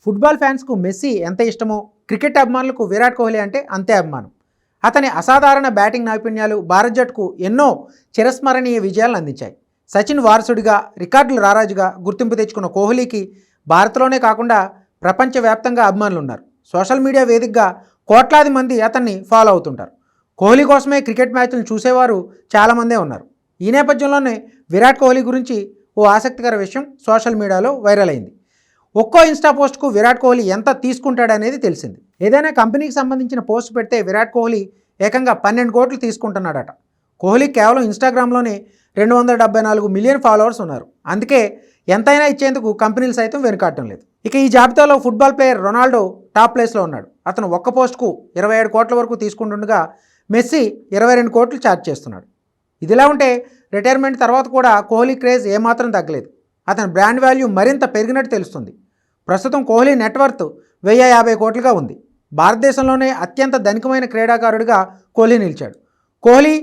Football ఫ్యాన్స్కు messy ఎంత ఇష్టమో cricket అభిమానులకు విరాట్ కోహ్లీ అంటే అంతే అభిమానం. అతని అసాధారణ బ్యాటింగ్ నైపుణ్యాలు భారత్ జట్టుకు ఎన్నో చిరస్మరణీయ విజయాలను అందించాయి. సచిన్ వారసుడిగా, రికార్డుల రారాజుగా గుర్తింపు తెచ్చుకున్న కోహ్లీకి భారత్లోనే కాకుండా ప్రపంచవ్యాప్తంగా అభిమానులు ఉన్నారు. సోషల్ మీడియా వేదికగా కోట్లాది మంది అతన్ని ఫాలో అవుతుంటారు. కోహ్లీ కోసమే క్రికెట్ మ్యాచ్లను చూసేవారు చాలామందే ఉన్నారు. ఈ నేపథ్యంలోనే విరాట్ కోహ్లీ గురించి ఓ ఆసక్తికర విషయం సోషల్ మీడియాలో వైరల్ అయింది. ఒక్కో ఇన్స్టా పోస్ట్కు విరాట్ కోహ్లీ ఎంత తీసుకుంటాడనేది తెలిసింది. ఏదైనా కంపెనీకి సంబంధించిన పోస్ట్ పెడితే విరాట్ కోహ్లీ ఏకంగా 12 కోట్లు తీసుకుంటున్నాడట. కోహ్లీ కేవలం ఇన్స్టాగ్రామ్లోనే 274 మిలియన్ ఫాలోవర్స్ ఉన్నారు. అందుకే ఎంతైనా ఇచ్చేందుకు కంపెనీలు సైతం వెనుకాడటం లేదు. ఇక ఈ జాబితాలో ఫుట్బాల్ ప్లేయర్ రొనాల్డో టాప్ ప్లేస్లో ఉన్నాడు. అతను ఒక్క పోస్ట్కు 27 కోట్ల వరకు తీసుకుంటుండగా మెస్సీ 22 కోట్లు ఛార్జ్ చేస్తున్నాడు. ఇదిలా ఉంటే రిటైర్మెంట్ తర్వాత కూడా కోహ్లీ క్రేజ్ ఏమాత్రం తగ్గలేదు. అతని బ్రాండ్ వాల్యూ మరింత పెరిగినట్టు తెలుస్తుంది. ప్రస్తుతం కోహ్లీ నెట్వర్త్ 1050 కోట్లుగా ఉంది. భారతదేశంలోనే అత్యంత ధనికమైన క్రీడాకారుడిగా కోహ్లీ నిలిచాడు. Kohli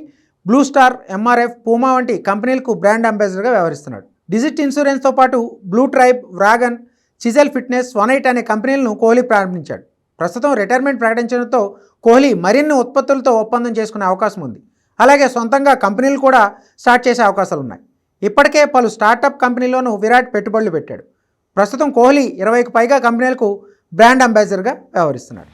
blue star, MRF, Puma వంటి కంపెనీలకు బ్రాండ్ అంబాసిడర్గా వ్యవహరిస్తున్నాడు. డిజిట్ ఇన్సూరెన్స్తో పాటు బ్లూ ట్రైబ్, వ్రాగన్, చిజెల్ ఫిట్నెస్, 18 అనే కంపెనీలను కోహ్లీ ప్రారంభించాడు. ప్రస్తుతం రిటైర్మెంట్ ప్రకటించడంతో కోహ్లీ మరిన్ని ఉత్పత్తులతో ఒప్పందం చేసుకునే అవకాశం ఉంది. అలాగే సొంతంగా కంపెనీలు కూడా స్టార్ట్ చేసే అవకాశాలు ఉన్నాయి. ఇప్పటికే పలు స్టార్టప్ కంపెనీల్లోనూ విరాట్ పెట్టుబడులు పెట్టాడు. ప్రస్తుతం కోహ్లీ 20కి పైగా కంపెనీలకు బ్రాండ్ అంబాసిడర్గా వ్యవహరిస్తున్నాడు.